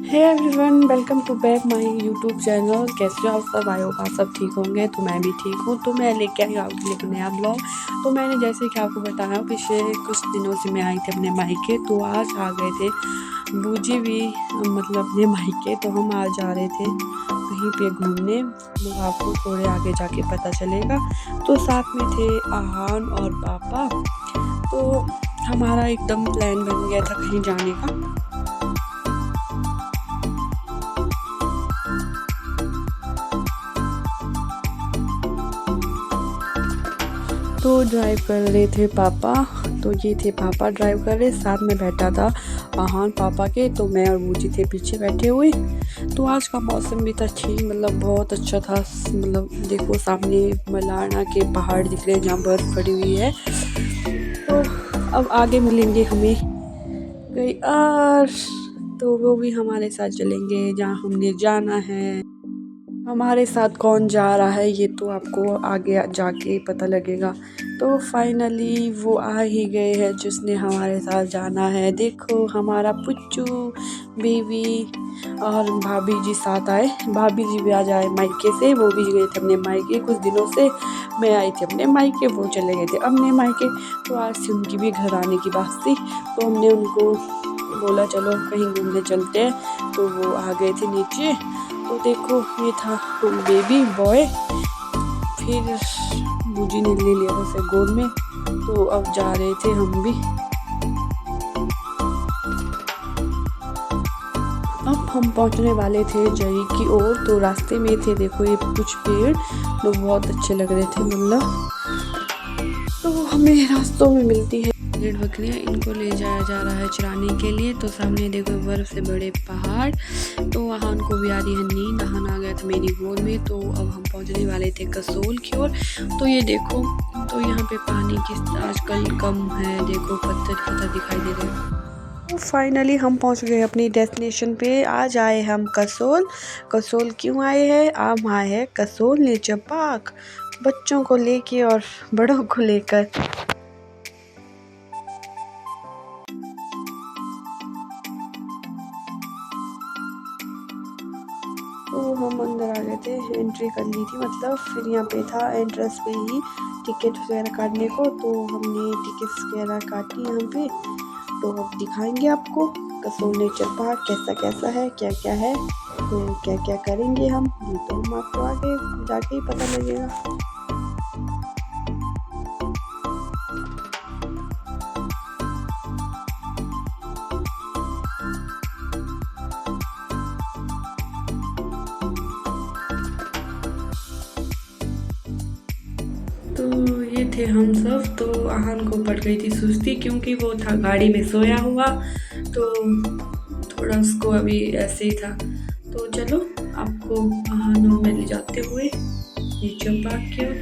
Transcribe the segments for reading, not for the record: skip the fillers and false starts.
Hey everyone, welcome to back my YouTube channel. कैसे हो आप सब? आई होप आप सब ठीक होंगे। तो मैं भी ठीक हूँ। तो मैं लेके आई आपके लिए एक नया ब्लॉग। तो मैंने जैसे कि आपको बताया पिछले कुछ दिनों से मैं आई थी अपने मायके। तो आज आ गए थे बूजी भी, मतलब अपने मायके। तो हम आज जा रहे थे कहीं पे घूमने, वो आपको थोड़े आगे जाके पता चलेगा। तो साथ में थे आहान और पापा। तो हमारा एकदम प्लान बन गया था कहीं जाने का। तो ड्राइव कर रहे थे पापा। तो ये थे पापा ड्राइव कर रहे, साथ में बैठा था आहान पापा के। तो मैं और बूजी थे पीछे बैठे हुए। तो आज का मौसम भी था ठीक, मतलब बहुत अच्छा था। मतलब देखो सामने मलारना के पहाड़ दिख रहे हैं जहाँ बर्फ़ पड़ी हुई है। तो अब आगे मिलेंगे हमें कहीं और, तो वो भी हमारे साथ चलेंगे जहाँ हमने जाना है। हमारे साथ कौन जा रहा है ये तो आपको आगे जाके पता लगेगा। तो फाइनली वो आ ही गए हैं जिसने हमारे साथ जाना है। देखो हमारा पुच्चू बेबी और भाभी जी साथ आए। भाभी जी भी आ जाए मायके से, वो भी गए थे अपने मायके कुछ दिनों से। मैं आई थी अपने मायके, वो चले गए थे अपने मायके। तो आज से उनकी भी घर आने की बात थी। तो हमने उनको बोला चलो कहीं घूमने चलते हैं। तो वो आ गए थे नीचे। तो देखो ये था बेबी बॉय। फिर बूजी ने ले लिया उसे गोद में। तो अब जा रहे थे हम भी। अब हम पहुंचने वाले थे जरी की ओर। तो रास्ते में थे देखो ये कुछ पेड़ जो बहुत अच्छे लग रहे थे, मतलब तो हमें रास्तों में मिलती है भेड़ बकरियाँ। इनको ले जाया जा रहा है चराने के लिए। तो सामने देखो बर्फ से बड़े पहाड़। तो वहाँ उनको भी आ रही है नींद। नहान आ गया था मेरी गोद में। तो अब हम पहुँचने वाले थे कसोल की ओर। तो ये देखो, तो यहाँ पे पानी की आजकल कम है। देखो पत्थर पत्थर दिखाई दे रहे हैं। तो फाइनली हम पहुंच गए अपनी डेस्टिनेशन पे। आज आए हम कसोल। कसोल क्यों आए हैं? हम आए हैं कसोल नेचर पार्क, बच्चों को लेके और बड़ों को लेकर। तो हम अंदर आ गए थे, एंट्री कर ली थी, मतलब फिर यहाँ पे था एंट्रेंस पे ही टिकट वगैरह काटने को। तो हमने टिकट्स वगैरह काटी यहाँ पे। तो अब दिखाएंगे आपको कसोल नेचर पार्क कैसा कैसा है, क्या क्या है, तो क्या क्या करेंगे हम, ये तो हम आपको आगे जाके ही पता लगेगा। तो ये थे हम सब। तो आहान को पड़ गई थी सुस्ती क्योंकि वो था गाड़ी में सोया हुआ। तो थोड़ा उसको अभी ऐसे ही था। तो चलो आपको आहान में ले जाते हुए नेचर पार्क की ओर।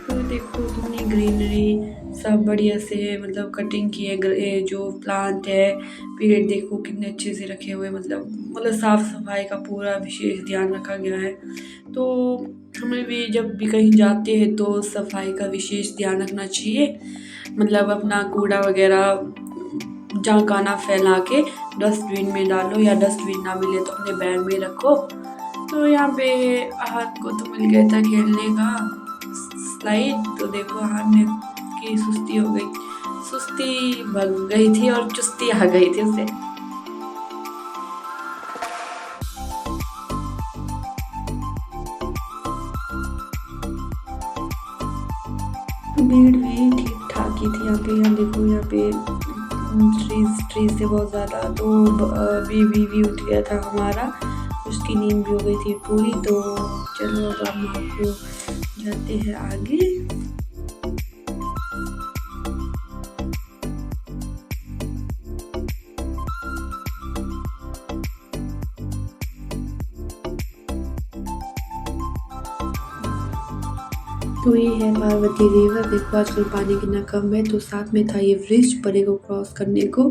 तो देखो कितनी ग्रीनरी, सब बढ़िया से मतलब कटिंग की है। ये जो प्लांट है, पेड़ देखो कितने अच्छे से रखे हुए, मतलब साफ सफाई का पूरा विशेष ध्यान रखा गया है। तो हमें भी जब भी कहीं जाते हैं तो सफाई का विशेष ध्यान रखना चाहिए। मतलब अपना कूड़ा वगैरह जहाँ का ना फैला के डस्टबिन में डालो, या डस्टबिन ना मिले तो अपने बैग में रखो। तो यहाँ पे आहत को तो मिल गया था खेलने का स्लाइड। तो देखो आहत में की सुस्ती हो गई, सुस्ती भग गई थी और चुस्ती आ गई थी उसे। भीड़ भी ठीक ठाक ही थी यहाँ पे। यहाँ देखो यहाँ पे ट्रीज थे बहुत ज़्यादा। तो बेबी भी उठ गया था हमारा, उसकी नींद भी हो गई थी पूरी। तो चलो अब हम आपको जाते हैं आगे। तो ये है पार्वती रिवर। देखो आजकल पानी कितना कम है। तो साथ में था ये ब्रिज परे को क्रॉस करने को।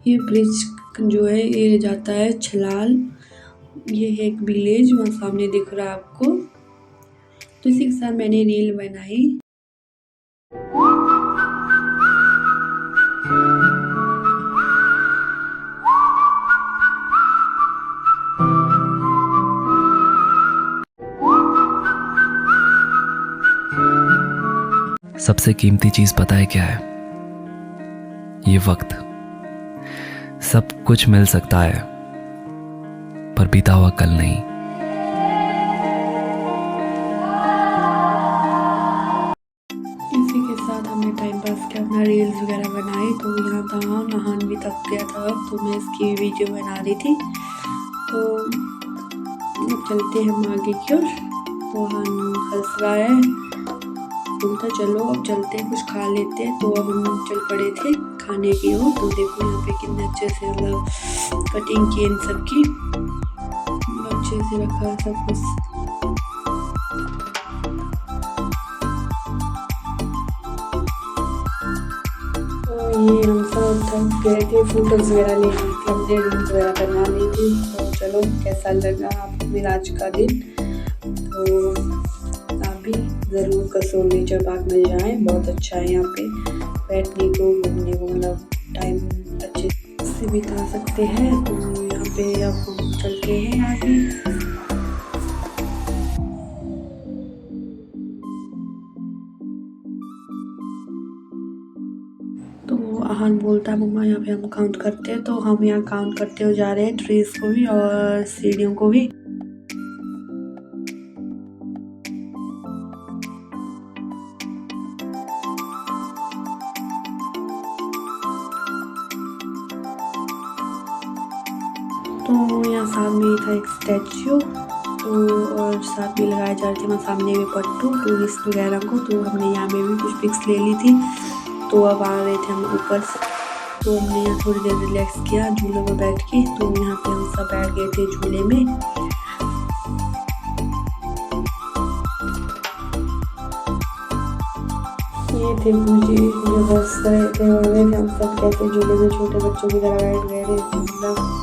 ये ब्रिज जो है ये जाता है छलाल। ये है एक विलेज वहाँ सामने दिख रहा है आपको। तो इसी के साथ मैंने रील बनाई। सबसे कीमती चीज पता है क्या है? ये वक्त। सब कुछ मिल सकता है पर बीता हुआ कल नहीं। इसी के साथ हमने टाइम पास किया, अपना रील्स वगैरह बनाए। तो यहाँ था नहान भी थक गया था, तो मैं इसकी वीडियो बना रही थी। तो अब चलते हैं हम आगे की ओर। तो हम हंस रहा है, बोलता चलो अब चलते हैं, कुछ खा लेते हैं। तो अब हम चल पड़े थे खाने की ओर। तो देखो यहाँ पे कितने अच्छे से मतलब कटिंग की इन सब की, अच्छे से रखा है सब कुछ। तो ये हम सब थक गए थे, फोटोज वगैरह ले ली थी हमने, रील्स वगैरह बना ली थी। तो चलो कैसा लगा आपको मेरा आज का दिन। तो भी ज़रूर कसोल नेचर पार्क में जाएं, बहुत अच्छा है यहाँ पे बैठने को, घूमने को, मतलब टाइम अच्छे से बिता सकते हैं। तो यहाँ पे अब हम चलते हैं आगे। तो आहान बोलता है मम्मा यहाँ पे हम काउंट करते हैं। तो हम यहाँ काउंट करते हुए जा रहे हैं, ट्रीज को भी और सीढ़ियों को भी। तो यहाँ सामने था एक स्टैच्यू, तो और साथ में लगाए जा रहे थे वहाँ सामने में पट्टू टूरिस्ट वगैरह को। तो हमने यहाँ में भी कुछ पिक्स ले ली थी। तो अब आ रहे थे हम ऊपर से। तो हमने यहाँ थोड़ी देर रिलैक्स किया झूले में बैठ के। तो यहाँ पे हम सब बैठ गए थे झूले में। ये थे मुझे जो हंस रहे थे और हम सब कैसे झूले में छोटे बच्चों की तरह बैठ गए थे। मतलब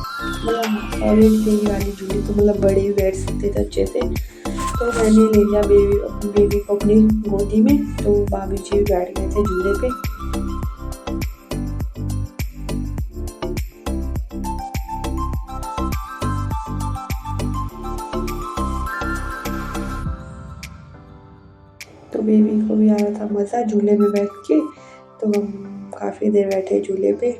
ऑरेंज बेबी वाली झूली, तो मतलब बड़े भी बैठ सकते थे अच्छे से। तो मैंने ले लिया बेबी को अपनी गोदी में। तो भाभी जी भी बैठ गए थे झूले पे। तो बेबी को भी आ रहा था मज़ा झूले में बैठ के। तो हम काफ़ी देर बैठे झूले पे।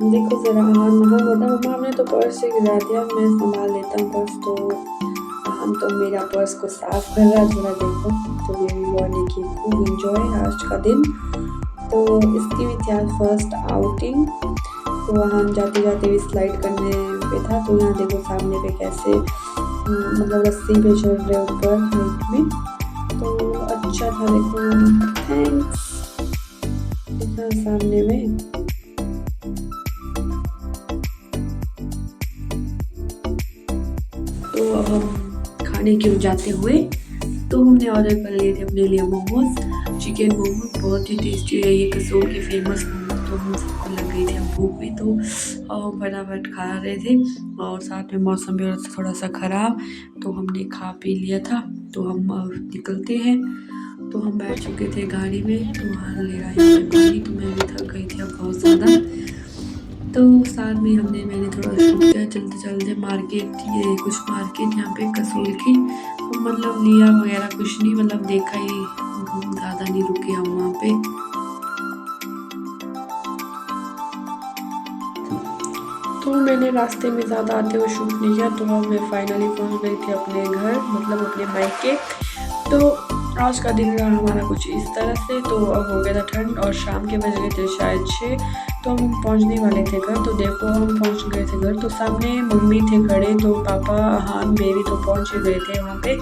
देखो ज़रा आहान बोलता मम्मा हमने तो पर्स से गिरा दिया, मैं संभाल लेता हूँ पर्स। तो आहान तो मेरा पर्स को साफ कर रहा है, थोड़ा देखो। तो बेबी बॉय ने की खूब इंजॉय आज का दिन। तो इसकी भी थी आज फर्स्ट आउटिंग। तो आहान जाते जाते भी स्लाइड करने पे था। तो यहाँ देखो सामने पे कैसे मतलब रस्सी पे चढ़ रहे ऊपर हाइट में। तो अच्छा था, देखो थैंक्स देखा सामने में। तो अब हम खाने के जाते हुए, तो हमने ऑर्डर कर लिए थे अपने लिए मोमोज, चिकन मोमोज, बहुत ही टेस्टी है ये कसोल के फेमस मोमोज। तो हम सबको लग गई थी हम भूख भी, तो फटाफट खा रहे थे। और साथ में मौसम भी थोड़ा सा ख़राब, तो हमने खा पी लिया था। तो हम निकलते हैं। तो हम बैठ चुके थे गाड़ी में। तो वहाँ ले आए हमें पानी। तो मैं भी थक गई थी अब बहुत ज़्यादा। तो साथ में मैंने थोड़ा सोचा चलते चलते मार्केट, ये कुछ मार्केट यहाँ पे कसोल की। तो मतलब लिया वगैरह कुछ नहीं, मतलब देखा ही, ज़्यादा नहीं रुके हम वहाँ पे। तो मैंने रास्ते में ज़्यादा आते हुए शूट नहीं किया। तो अब मैं फाइनली पहुँच गई थी अपने घर, मतलब अपने मायके। तो आज का दिन रहा हमारा कुछ इस तरह से। तो अब हो गया था ठंड और शाम के बज गए थे शायद 6। तो हम पहुंचने वाले थे घर। तो देखो हम पहुंच गए थे घर। तो सामने मम्मी थे खड़े, तो पापा आहान बेबी तो पहुंच गए थे वहाँ पे।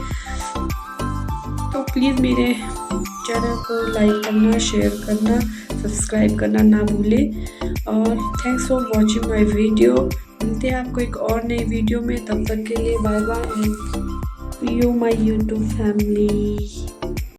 तो प्लीज़ मेरे चैनल को लाइक करना, शेयर करना, सब्सक्राइब करना ना भूलें। और thanks for watching my video. मिलते हैं आपको एक और नई वीडियो में, तब तक के लिए bye bye and you my YouTube family.